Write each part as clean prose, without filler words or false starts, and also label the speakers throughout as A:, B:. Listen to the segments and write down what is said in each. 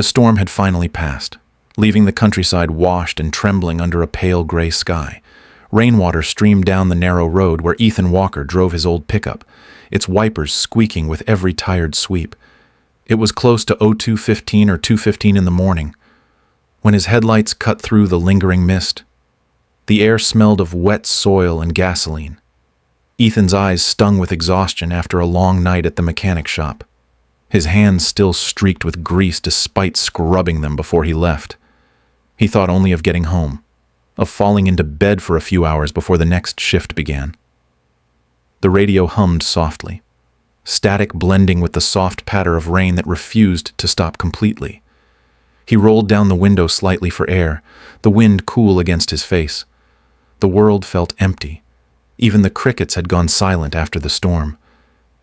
A: The storm had finally passed, leaving the countryside washed and trembling under a pale gray sky. Rainwater streamed down the narrow road where Ethan Walker drove his old pickup, its wipers squeaking with every tired sweep. It was close to 02:15 or 2:15 in the morning, when his headlights cut through the lingering mist. The air smelled of wet soil and gasoline. Ethan's eyes stung with exhaustion after a long night at the mechanic shop. His hands still streaked with grease despite scrubbing them before he left. He thought only of getting home, of falling into bed for a few hours before the next shift began. The radio hummed softly, static blending with the soft patter of rain that refused to stop completely. He rolled down the window slightly for air, the wind cool against his face. The world felt empty. Even the crickets had gone silent after the storm.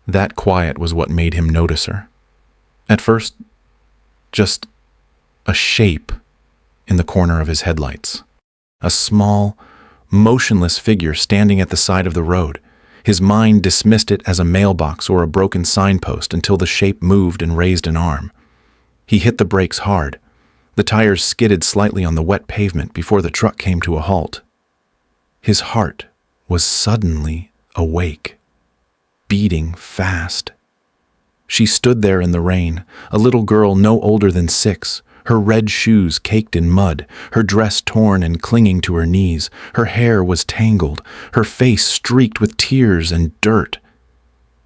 A: That quiet was what made him notice her. At first, just a shape in the corner of his headlights. A small, motionless figure standing at the side of the road. His mind dismissed it as a mailbox or a broken signpost until the shape moved and raised an arm. He hit the brakes hard. The tires skidded slightly on the wet pavement before the truck came to a halt. His heart was suddenly awake, beating fast. She stood there in the rain, a little girl no older than 6, her red shoes caked in mud, her dress torn and clinging to her knees. Her hair was tangled, her face streaked with tears and dirt.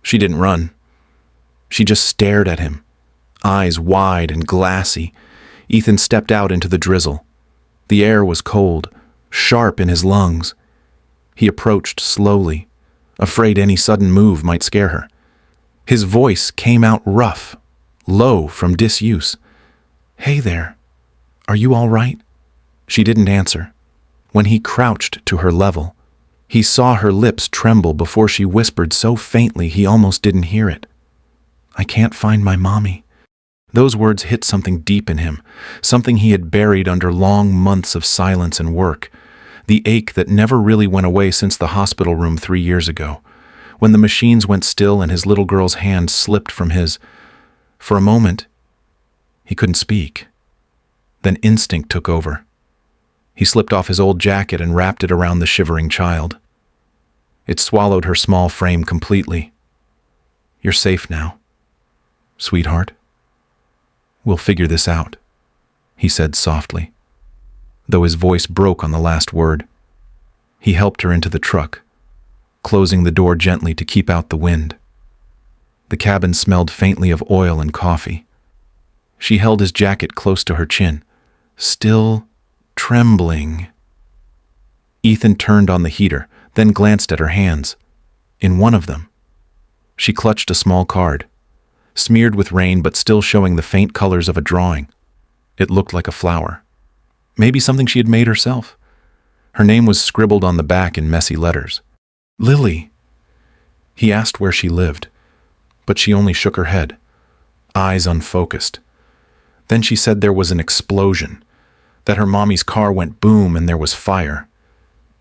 A: She didn't run. She just stared at him, eyes wide and glassy. Ethan stepped out into the drizzle. The air was cold, sharp in his lungs. He approached slowly, afraid any sudden move might scare her. His voice came out rough, low from disuse. "Hey there, are you all right?" She didn't answer. When he crouched to her level, he saw her lips tremble before she whispered so faintly he almost didn't hear it. "I can't find my mommy." Those words hit something deep in him, something he had buried under long months of silence and work, the ache that never really went away since the hospital room 3 years ago, when the machines went still and his little girl's hand slipped from his. For a moment, he couldn't speak. Then instinct took over. He slipped off his old jacket and wrapped it around the shivering child. It swallowed her small frame completely. "You're safe now, sweetheart. We'll figure this out," he said softly, though his voice broke on the last word. He helped her into the truck, closing the door gently to keep out the wind. The cabin smelled faintly of oil and coffee. She held his jacket close to her chin, still trembling. Ethan turned on the heater, then glanced at her hands. In one of them, she clutched a small card, smeared with rain but still showing the faint colors of a drawing. It looked like a flower. Maybe something she had made herself. Her name was scribbled on the back in messy letters. "Lily." He asked where she lived, but she only shook her head, eyes unfocused. Then she said there was an explosion, that her mommy's car went boom and there was fire.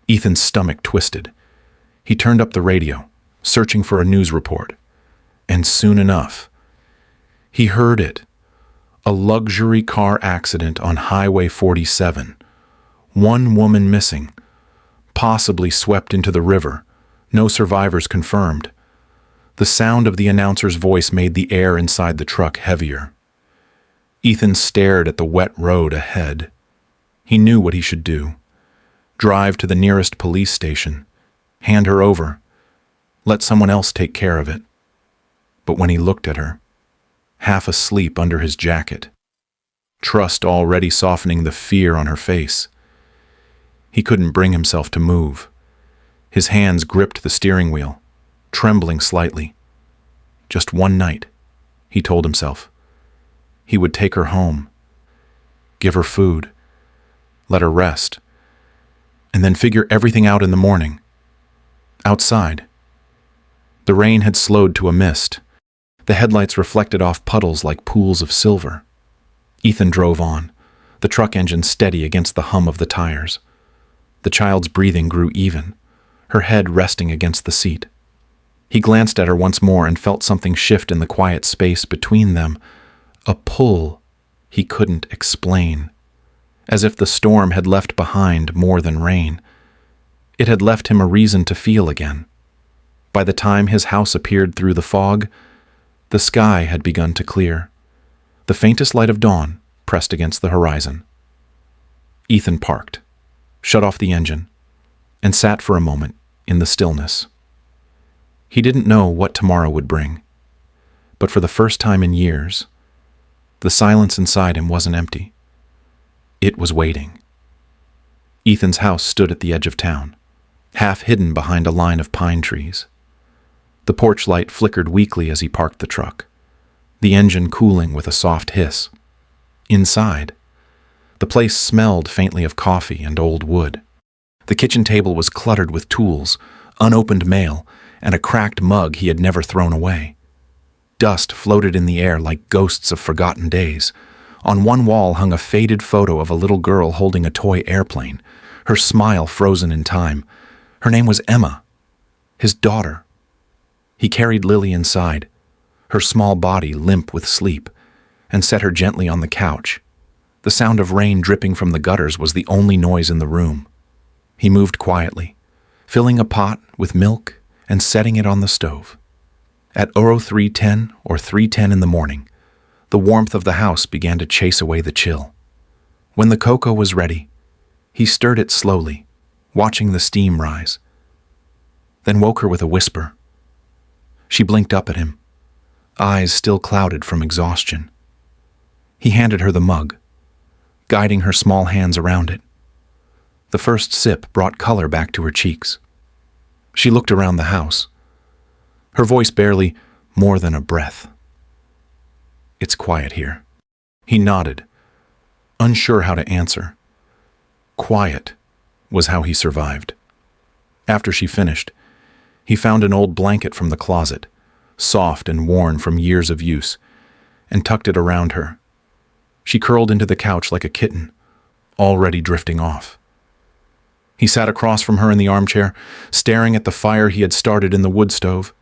A: Ethan's stomach twisted. He turned up the radio, searching for a news report. And soon enough, he heard it. A luxury car accident on Highway 47. 1 woman missing, possibly swept into the river. No survivors confirmed. The sound of the announcer's voice made the air inside the truck heavier. Ethan stared at the wet road ahead. He knew what he should do. Drive to the nearest police station, hand her over, let someone else take care of it. But when he looked at her, half asleep under his jacket, trust already softening the fear on her face, he couldn't bring himself to move. His hands gripped the steering wheel, trembling slightly. Just one night, he told himself. He would take her home, give her food, let her rest, and then figure everything out in the morning. Outside, the rain had slowed to a mist. The headlights reflected off puddles like pools of silver. Ethan drove on, the truck engine steady against the hum of the tires. The child's breathing grew even, her head resting against the seat. He glanced at her once more and felt something shift in the quiet space between them, a pull he couldn't explain, as if the storm had left behind more than rain. It had left him a reason to feel again. By the time his house appeared through the fog, the sky had begun to clear. The faintest light of dawn pressed against the horizon. Ethan parked, shut off the engine, and sat for a moment in the stillness. He didn't know what tomorrow would bring, but for the first time in years, the silence inside him wasn't empty. It was waiting. Ethan's house stood at the edge of town, half hidden behind a line of pine trees. The porch light flickered weakly as he parked the truck, the engine cooling with a soft hiss. Inside, the place smelled faintly of coffee and old wood. The kitchen table was cluttered with tools, unopened mail, and a cracked mug he had never thrown away. Dust floated in the air like ghosts of forgotten days. On one wall hung a faded photo of a little girl holding a toy airplane, her smile frozen in time. Her name was Emma, his daughter. He carried Lily inside, her small body limp with sleep, and set her gently on the couch. The sound of rain dripping from the gutters was the only noise in the room. He moved quietly, filling a pot with milk and setting it on the stove. At 03:10 or 3:10 in the morning, the warmth of the house began to chase away the chill. When the cocoa was ready, he stirred it slowly, watching the steam rise, then woke her with a whisper. She blinked up at him, eyes still clouded from exhaustion. He handed her the mug, guiding her small hands around it. The first sip brought color back to her cheeks. She looked around the house, her voice barely more than a breath. "It's quiet here." He nodded, unsure how to answer. Quiet was how he survived. After she finished, he found an old blanket from the closet, soft and worn from years of use, and tucked it around her. She curled into the couch like a kitten, already drifting off. He sat across from her in the armchair, staring at the fire he had started in the wood stove,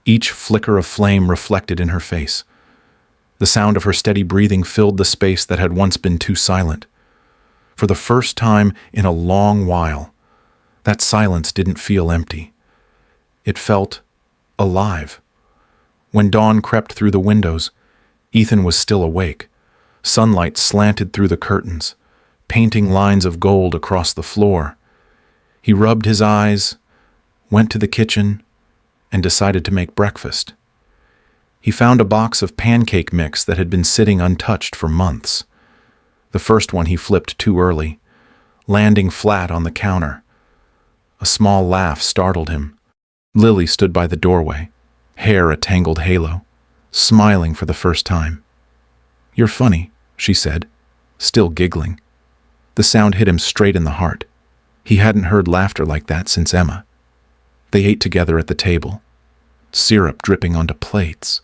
A: each flicker of flame reflected in her face. The sound of her steady breathing filled the space that had once been too silent. For the first time in a long while, that silence didn't feel empty. It felt alive. When dawn crept through the windows, Ethan was still awake. Sunlight slanted through the curtains, painting lines of gold across the floor. He rubbed his eyes, went to the kitchen, and decided to make breakfast. He found a box of pancake mix that had been sitting untouched for months. The first one he flipped too early, landing flat on the counter. A small laugh startled him. Lily stood by the doorway, hair a tangled halo, smiling for the first time. "You're funny," she said, still giggling. The sound hit him straight in the heart. He hadn't heard laughter like that since Emma. They ate together at the table, syrup dripping onto plates.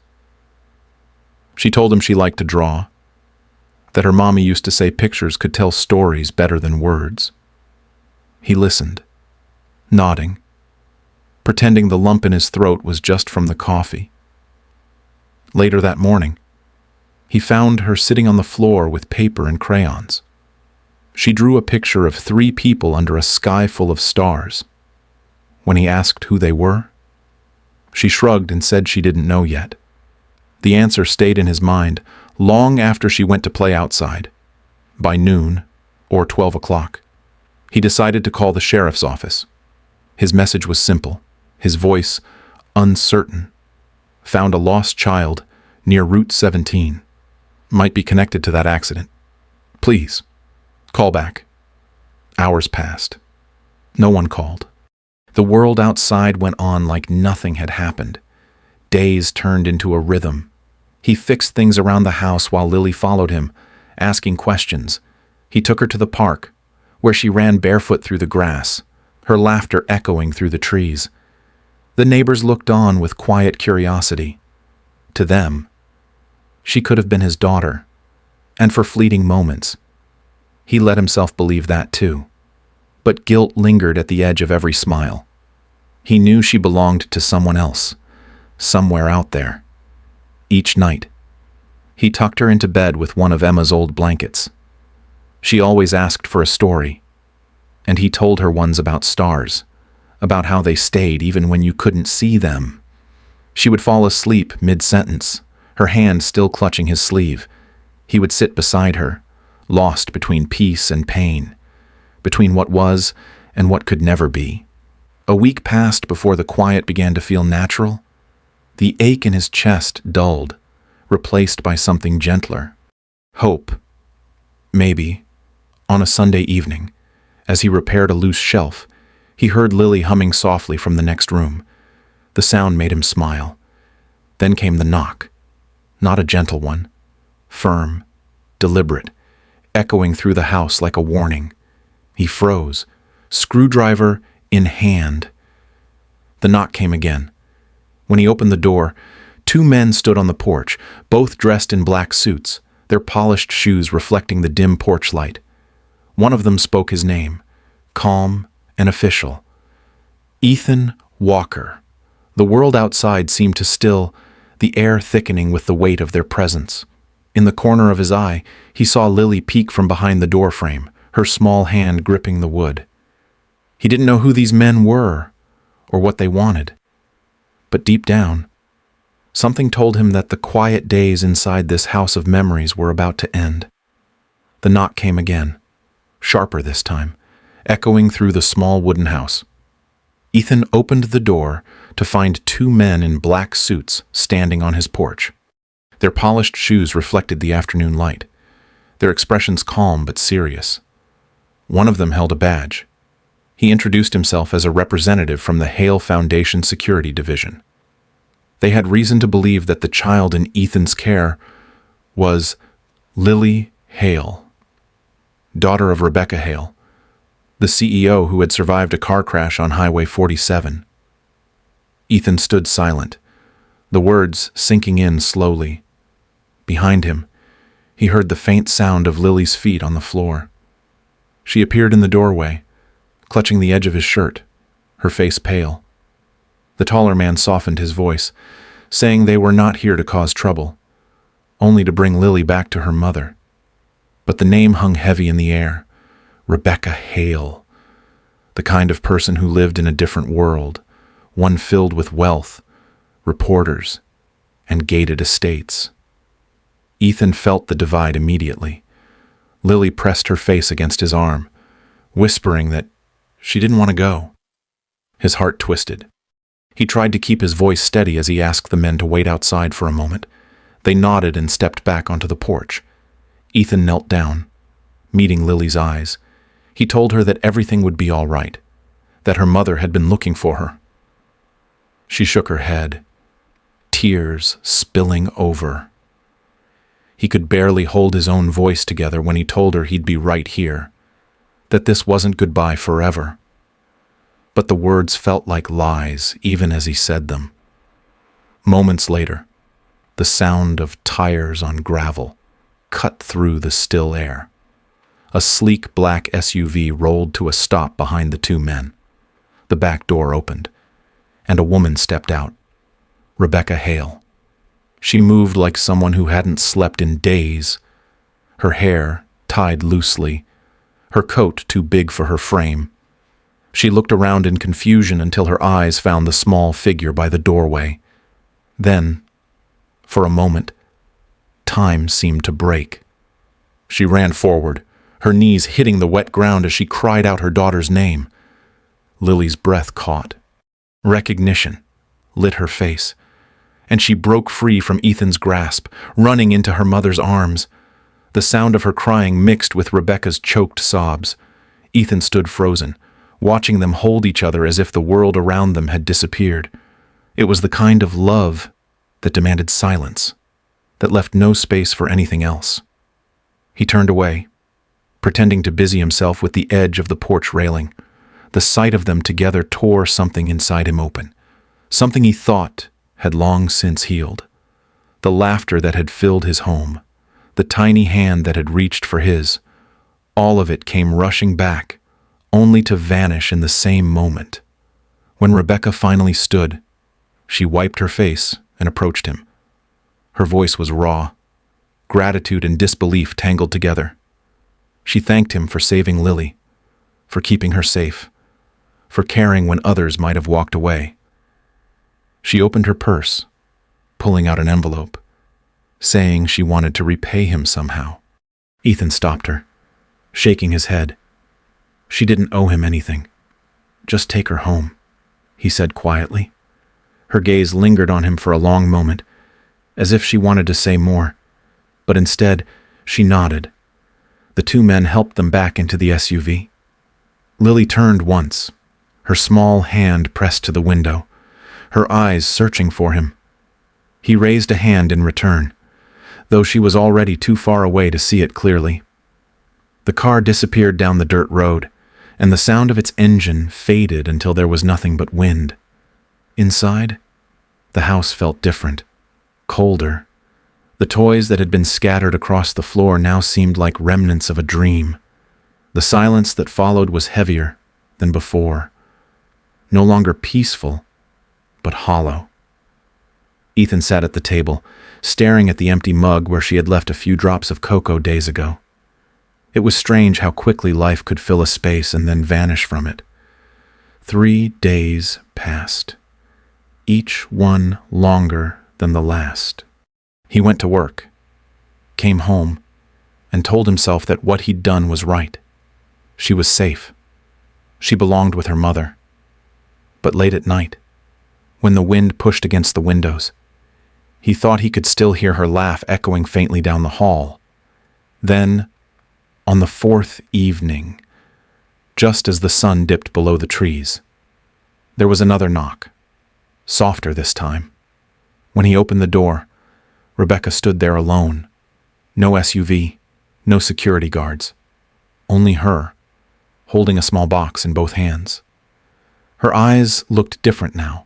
A: She told him she liked to draw, that her mommy used to say pictures could tell stories better than words. He listened, nodding, pretending the lump in his throat was just from the coffee. Later that morning, he found her sitting on the floor with paper and crayons. She drew a picture of 3 people under a sky full of stars. When he asked who they were, she shrugged and said she didn't know yet. The answer stayed in his mind long after she went to play outside. By noon, or 12 o'clock, he decided to call the sheriff's office. His message was simple, his voice uncertain. Found a lost child near Route 17. Might be connected to that accident. Please, call back. Hours passed. No one called. The world outside went on like nothing had happened. Days turned into a rhythm. He fixed things around the house while Lily followed him, asking questions. He took her to the park, where she ran barefoot through the grass, her laughter echoing through the trees. The neighbors looked on with quiet curiosity. To them, she could have been his daughter, and for fleeting moments, he let himself believe that too. But guilt lingered at the edge of every smile. He knew she belonged to someone else, somewhere out there. Each night, He tucked her into bed with one of Emma's old blankets. She always asked for a story, and he told her ones about stars, about how they stayed even when you couldn't see them. She would fall asleep mid-sentence, her hand still clutching his sleeve. He would sit beside her, lost between peace and pain, between what was and what could never be. A week passed before the quiet began to feel natural. The ache in his chest dulled, replaced by something gentler. Hope. Maybe. On a Sunday evening, as he repaired a loose shelf, he heard Lily humming softly from the next room. The sound made him smile. Then came the knock. Not a gentle one. Firm, deliberate, echoing through the house like a warning. He froze, screwdriver in hand. The knock came again. When he opened the door, two men stood on the porch, both dressed in black suits, their polished shoes reflecting the dim porch light. One of them spoke his name, calm and official. Ethan Walker. The world outside seemed to still, the air thickening with the weight of their presence. In the corner of his eye, he saw Lily peek from behind the door frame, her small hand gripping the wood. He didn't know who these men were, or what they wanted. But deep down, something told him that the quiet days inside this house of memories were about to end. The knock came again, sharper this time, echoing through the small wooden house. Ethan opened the door to find two men in black suits standing on his porch. Their polished shoes reflected the afternoon light, their expressions calm but serious. One of them held a badge. He introduced himself as a representative from the Hale Foundation Security Division. They had reason to believe that the child in Ethan's care was Lily Hale, daughter of Rebecca Hale, the CEO who had survived a car crash on Highway 47. Ethan stood silent, the words sinking in slowly. Behind him, he heard the faint sound of Lily's feet on the floor. She appeared in the doorway, clutching the edge of his shirt, her face pale. The taller man softened his voice, saying they were not here to cause trouble, only to bring Lily back to her mother. But the name hung heavy in the air. Rebecca Hale, the kind of person who lived in a different world, one filled with wealth, reporters, and gated estates. Ethan felt the divide immediately. Lily pressed her face against his arm, whispering that she didn't want to go. His heart twisted. He tried to keep his voice steady as he asked the men to wait outside for a moment. They nodded and stepped back onto the porch. Ethan knelt down, meeting Lily's eyes. He told her that everything would be all right, that her mother had been looking for her. She shook her head, tears spilling over. He could barely hold his own voice together when he told her he'd be right here, that this wasn't goodbye forever. But the words felt like lies even as he said them. Moments later, the sound of tires on gravel cut through the still air. A sleek black SUV rolled to a stop behind the two men. The back door opened, and a woman stepped out. Rebecca Hale. She moved like someone who hadn't slept in days. Her hair tied loosely, her coat too big for her frame. She looked around in confusion until her eyes found the small figure by the doorway. Then, for a moment, time seemed to break. She ran forward, her knees hitting the wet ground as she cried out her daughter's name. Lily's breath caught. Recognition lit her face, and she broke free from Ethan's grasp, running into her mother's arms. The sound of her crying mixed with Rebecca's choked sobs. Ethan stood frozen, watching them hold each other as if the world around them had disappeared. It was the kind of love that demanded silence, that left no space for anything else. He turned away, pretending to busy himself with the edge of the porch railing. The sight of them together tore something inside him open, something he thought had long since healed. The laughter that had filled his home, the tiny hand that had reached for his, all of it came rushing back, only to vanish in the same moment. When Rebecca finally stood, she wiped her face and approached him. Her voice was raw, gratitude and disbelief tangled together. She thanked him for saving Lily, for keeping her safe, for caring when others might have walked away. She opened her purse, pulling out an envelope, saying she wanted to repay him somehow. Ethan stopped her, shaking his head. She didn't owe him anything. Just take her home, he said quietly. Her gaze lingered on him for a long moment, as if she wanted to say more, but instead she nodded. The two men helped them back into the SUV. Lily turned once, her small hand pressed to the window, her eyes searching for him. He raised a hand in return, though she was already too far away to see it clearly. The car disappeared down the dirt road, and the sound of its engine faded until there was nothing but wind. Inside, the house felt different, colder. The toys that had been scattered across the floor now seemed like remnants of a dream. The silence that followed was heavier than before, no longer peaceful, but hollow. Ethan sat at the table, staring at the empty mug where she had left a few drops of cocoa days ago. It was strange how quickly life could fill a space and then vanish from it. 3 days passed, each one longer than the last. He went to work, came home, and told himself that what he'd done was right. She was safe. She belonged with her mother. But late at night, when the wind pushed against the windows, he thought he could still hear her laugh echoing faintly down the hall. Then, on the 4th evening, just as the sun dipped below the trees, there was another knock, softer this time. When he opened the door, Rebecca stood there alone. No SUV, no security guards. Only her, holding a small box in both hands. Her eyes looked different now,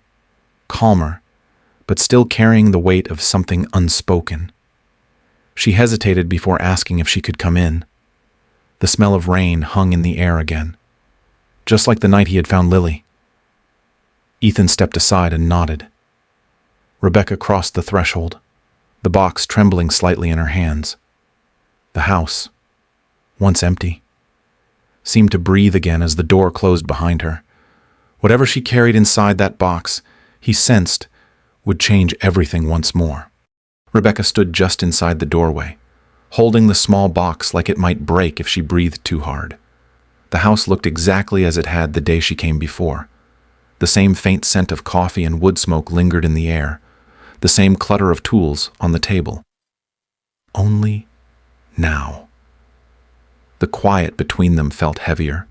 A: calmer, but still carrying the weight of something unspoken. She hesitated before asking if she could come in. The smell of rain hung in the air again, just like the night he had found Lily. Ethan stepped aside and nodded. Rebecca crossed the threshold, the box trembling slightly in her hands. The house, once empty, seemed to breathe again as the door closed behind her. Whatever she carried inside that box, he sensed, would change everything once more. Rebecca stood just inside the doorway, holding the small box like it might break if she breathed too hard. The house looked exactly as it had the day she came before. The same faint scent of coffee and wood smoke lingered in the air, the same clutter of tools on the table. Only now. The quiet between them felt heavier.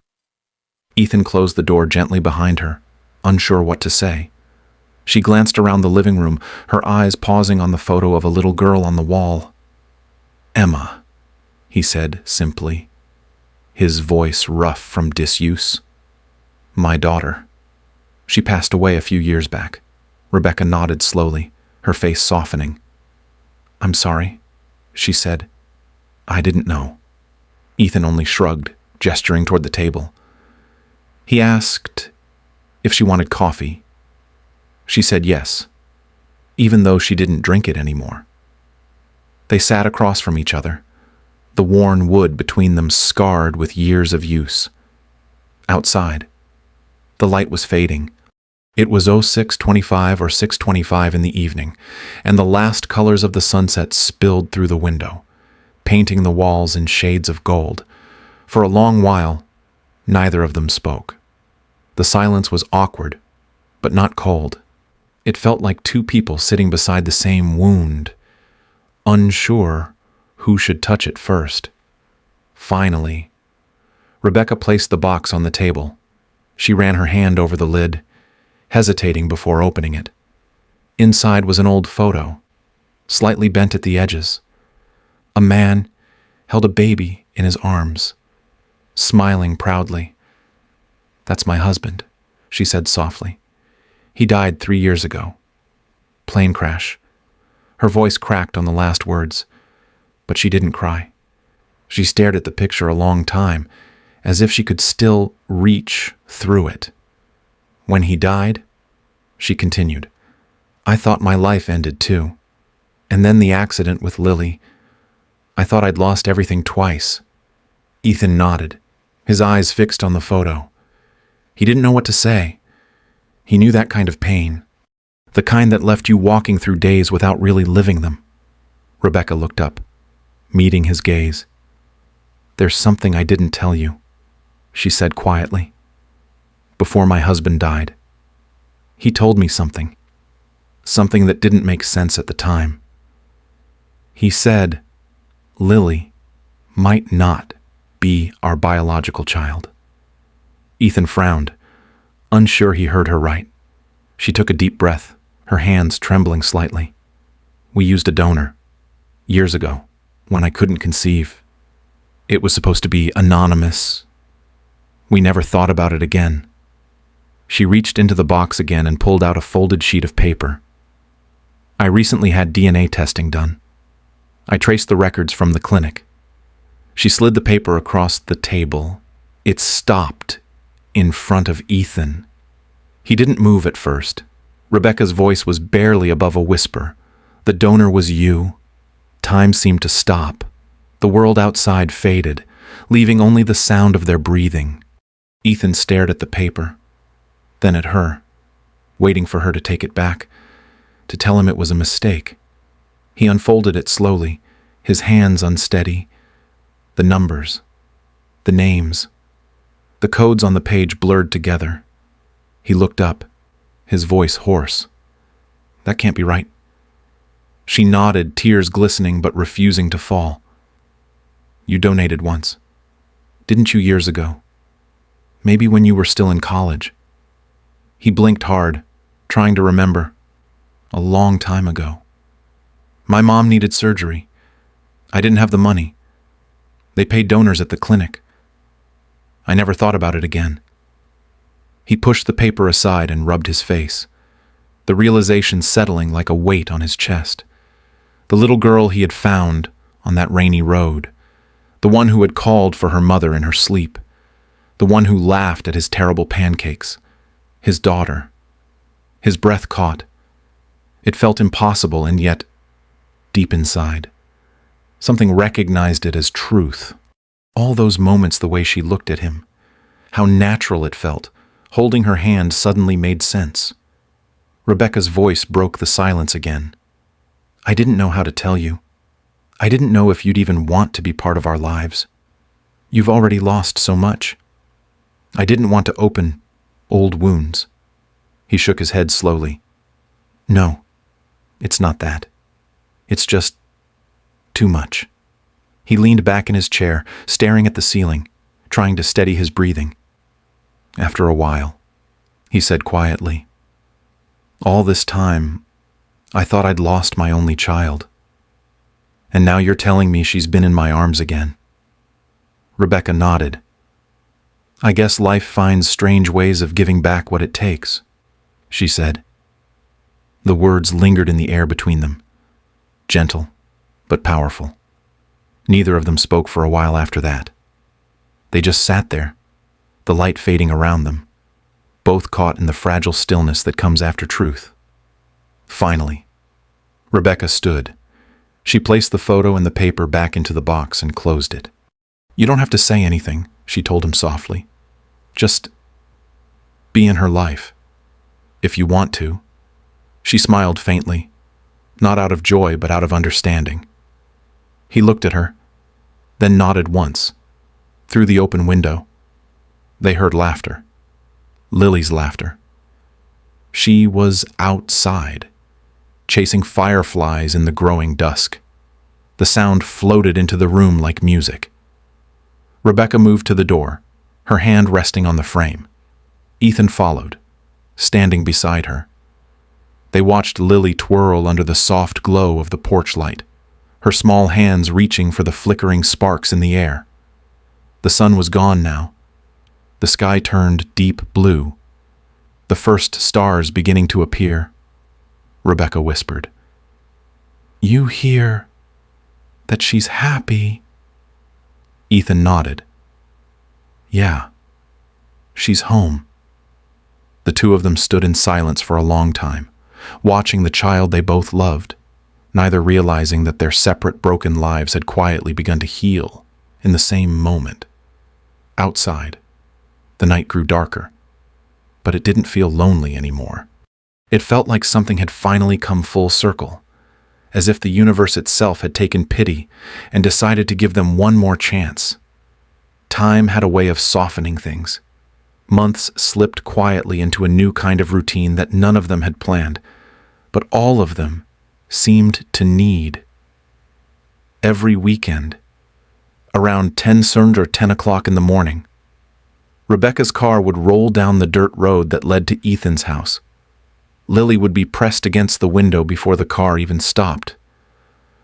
A: Ethan closed the door gently behind her, unsure what to say. She glanced around the living room, her eyes pausing on the photo of a little girl on the wall. "Emma," he said simply, his voice rough from disuse. "My daughter. She passed away a few years back." Rebecca nodded slowly, her face softening. "I'm sorry," she said. "I didn't know." Ethan only shrugged, gesturing toward the table. He asked if she wanted coffee. She said yes, even though she didn't drink it anymore. They sat across from each other, the worn wood between them scarred with years of use. Outside, the light was fading. It was 06:25 or 6:25 in the evening, and the last colors of the sunset spilled through the window, painting the walls in shades of gold. For a long while, neither of them spoke. The silence was awkward, but not cold. It felt like two people sitting beside the same wound, unsure who should touch it first. Finally, Rebecca placed the box on the table. She ran her hand over the lid, hesitating before opening it. Inside was an old photo, slightly bent at the edges. A man held a baby in his arms, smiling proudly. "That's my husband," she said softly. "He died 3 years ago. Plane crash." Her voice cracked on the last words, but she didn't cry. She stared at the picture a long time, as if she could still reach through it. "When he died," she continued, "I thought my life ended too. And then the accident with Lily. I thought I'd lost everything twice. Ethan nodded, his eyes fixed on the photo. He didn't know what to say. He knew that kind of pain, the kind that left you walking through days without really living them. Rebecca looked up, meeting his gaze. "There's something I didn't tell you," she said quietly. "Before my husband died, he told me something that didn't make sense at the time. He said Lily might not be our biological child." Ethan frowned, unsure he heard her right. She took a deep breath, her hands trembling slightly. "We used a donor, years ago, when I couldn't conceive. It was supposed to be anonymous. We never thought about it again." She reached into the box again and pulled out a folded sheet of paper. "I recently had DNA testing done. I traced the records from the clinic." She slid the paper across the table. It stopped in front of Ethan. He didn't move at first. Rebecca's voice was barely above a whisper. "The donor was you." Time seemed to stop. The world outside faded, leaving only the sound of their breathing. Ethan stared at the paper, then at her, waiting for her to take it back, to tell him it was a mistake. He unfolded it slowly, his hands unsteady. The numbers, the names, the codes on the page blurred together. He looked up, his voice hoarse. "That can't be right." She nodded, tears glistening but refusing to fall. "You donated once, didn't you, years ago? Maybe when you were still in college." He blinked hard, trying to remember. "A long time ago. My mom needed surgery. I didn't have the money. They paid donors at the clinic. I never thought about it again." He pushed the paper aside and rubbed his face, the realization settling like a weight on his chest. The little girl he had found on that rainy road, the one who had called for her mother in her sleep, the one who laughed at his terrible pancakes, his daughter. His breath caught. It felt impossible, and yet, deep inside, something recognized it as truth. All those moments, the way she looked at him, how natural it felt, holding her hand suddenly made sense. Rebecca's voice broke the silence again. "I didn't know how to tell you. I didn't know if you'd even want to be part of our lives. You've already lost so much. I didn't want to open old wounds." He shook his head slowly. "No, it's not that. It's just too much." He leaned back in his chair, staring at the ceiling, trying to steady his breathing. "After a while," he said quietly, "all this time, I thought I'd lost my only child. And now you're telling me she's been in my arms again." Rebecca nodded. "I guess life finds strange ways of giving back what it takes," she said. The words lingered in the air between them, gentle but powerful. Neither of them spoke for a while after that. They just sat there, the light fading around them, both caught in the fragile stillness that comes after truth. Finally, Rebecca stood. She placed the photo and the paper back into the box and closed it. "You don't have to say anything," she told him softly. "Just be in her life, if you want to." She smiled faintly, not out of joy but out of understanding. He looked at her, then nodded once. Through the open window, they heard laughter. Lily's laughter. She was outside, chasing fireflies in the growing dusk. The sound floated into the room like music. Rebecca moved to the door, her hand resting on the frame. Ethan followed, standing beside her. They watched Lily twirl under the soft glow of the porch light, her small hands reaching for the flickering sparks in the air. The sun was gone now. The sky turned deep blue, the first stars beginning to appear. Rebecca whispered, "You hear that she's happy?" Ethan nodded. "Yeah, she's home." The two of them stood in silence for a long time, watching the child they both loved, neither realizing that their separate broken lives had quietly begun to heal in the same moment. Outside, the night grew darker, but it didn't feel lonely anymore. It felt like something had finally come full circle, as if the universe itself had taken pity and decided to give them one more chance. Time had a way of softening things. Months slipped quietly into a new kind of routine that none of them had planned, but all of them seemed to need. Every weekend, around 10 or 10 o'clock in the morning, Rebecca's car would roll down the dirt road that led to Ethan's house. Lily would be pressed against the window before the car even stopped,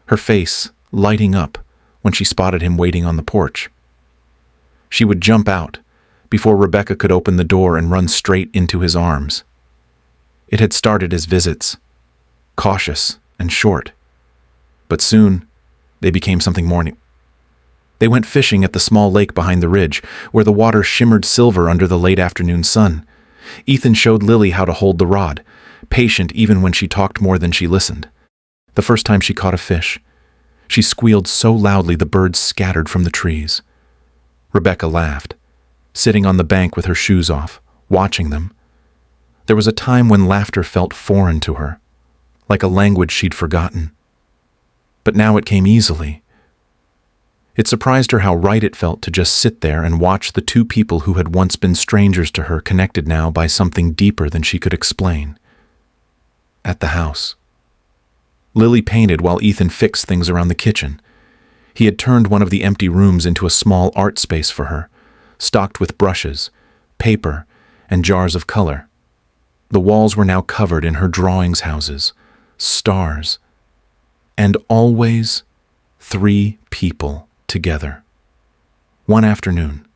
A: her face lighting up when she spotted him waiting on the porch. She would jump out before Rebecca could open the door and run straight into his arms. It had started as visits, cautious and short, but soon they became something more. They went fishing at the small lake behind the ridge, where the water shimmered silver under the late afternoon sun. Ethan showed Lily how to hold the rod, patient even when she talked more than she listened. The first time she caught a fish, she squealed so loudly the birds scattered from the trees. Rebecca laughed, sitting on the bank with her shoes off, watching them. There was a time when laughter felt foreign to her, like a language she'd forgotten. But now it came easily. It surprised her how right it felt to just sit there and watch the two people who had once been strangers to her connected now by something deeper than she could explain. At the house, Lily painted while Ethan fixed things around the kitchen. He had turned one of the empty rooms into a small art space for her, stocked with brushes, paper, and jars of color. The walls were now covered in her drawings houses, stars, and always 3 people together. One afternoon,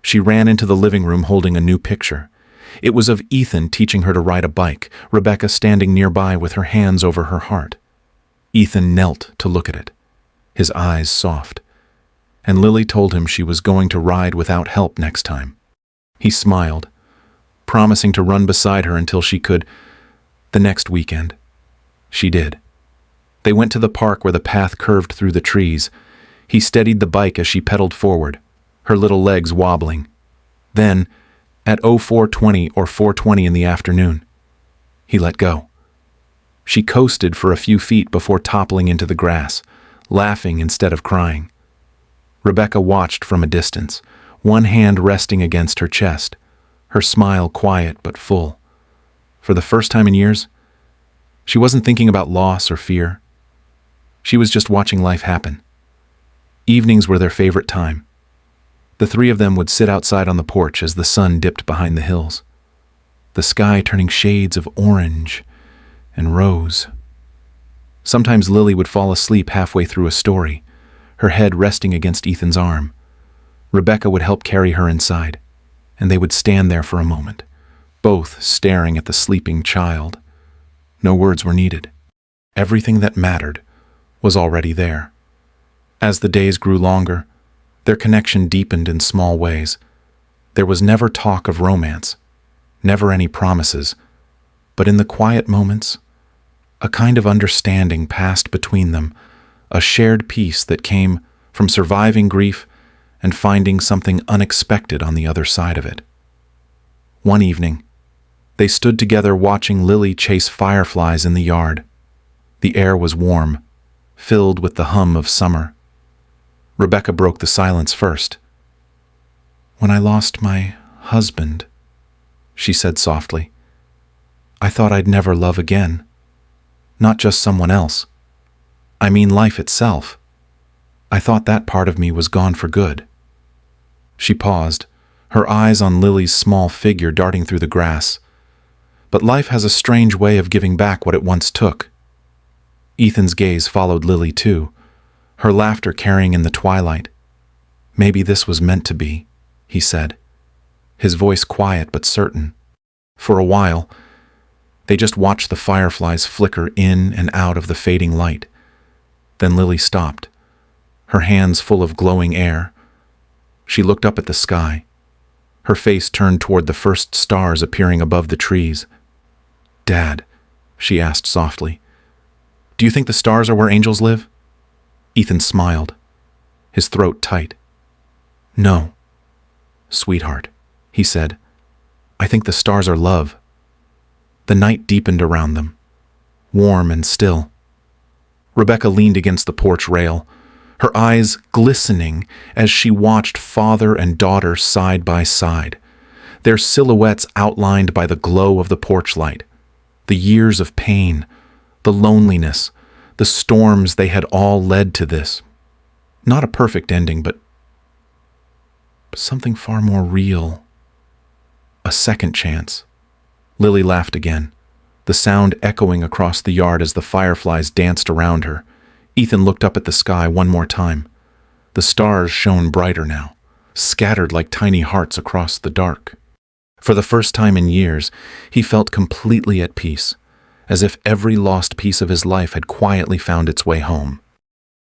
A: she ran into the living room holding a new picture. It was of Ethan teaching her to ride a bike, Rebecca standing nearby with her hands over her heart. Ethan knelt to look at it, his eyes soft, and Lily told him she was going to ride without help next time. He smiled, promising to run beside her until she could. The next weekend, she did. They went to the park where the path curved through the trees. He steadied the bike as she pedaled forward, her little legs wobbling. Then, at 04:20 or 4:20 in the afternoon, he let go. She coasted for a few feet before toppling into the grass, laughing instead of crying. Rebecca watched from a distance, one hand resting against her chest, her smile quiet but full. For the first time in years, she wasn't thinking about loss or fear. She was just watching life happen. Evenings were their favorite time. The 3 of them would sit outside on the porch as the sun dipped behind the hills, the sky turning shades of orange and rose. Sometimes Lily would fall asleep halfway through a story, her head resting against Ethan's arm. Rebecca would help carry her inside, and they would stand there for a moment, both staring at the sleeping child. No words were needed. Everything that mattered was already there. As the days grew longer, their connection deepened in small ways. There was never talk of romance, never any promises, but in the quiet moments, a kind of understanding passed between them, a shared peace that came from surviving grief and finding something unexpected on the other side of it. One evening, they stood together watching Lily chase fireflies in the yard. The air was warm, filled with the hum of summer. Rebecca broke the silence first. "When I lost my husband," she said softly, "I thought I'd never love again. Not just someone else. I mean life itself. I thought that part of me was gone for good." She paused, her eyes on Lily's small figure darting through the grass. But life has a strange way of giving back what it once took. Ethan's gaze followed Lily too, her laughter carrying in the twilight. "Maybe this was meant to be," he said, his voice quiet but certain. For a while, they just watched the fireflies flicker in and out of the fading light. Then Lily stopped, her hands full of glowing air. She looked up at the sky, her face turned toward the first stars appearing above the trees. "Dad," she asked softly, Do you think the stars are where angels live? Ethan smiled, his throat tight. No, sweetheart, he said. I think the stars are love. The night deepened around them, warm and still. Rebecca leaned against the porch rail, her eyes glistening as she watched father and daughter side by side, their silhouettes outlined by the glow of the porch light. The years of pain, the loneliness, the storms, they had all led to this. Not a perfect ending, but something far more real. A second chance. Lily laughed again, the sound echoing across the yard as the fireflies danced around her. Ethan looked up at the sky one more time. The stars shone brighter now, scattered like tiny hearts across the dark. For the first time in years, he felt completely at peace, as if every lost piece of his life had quietly found its way home.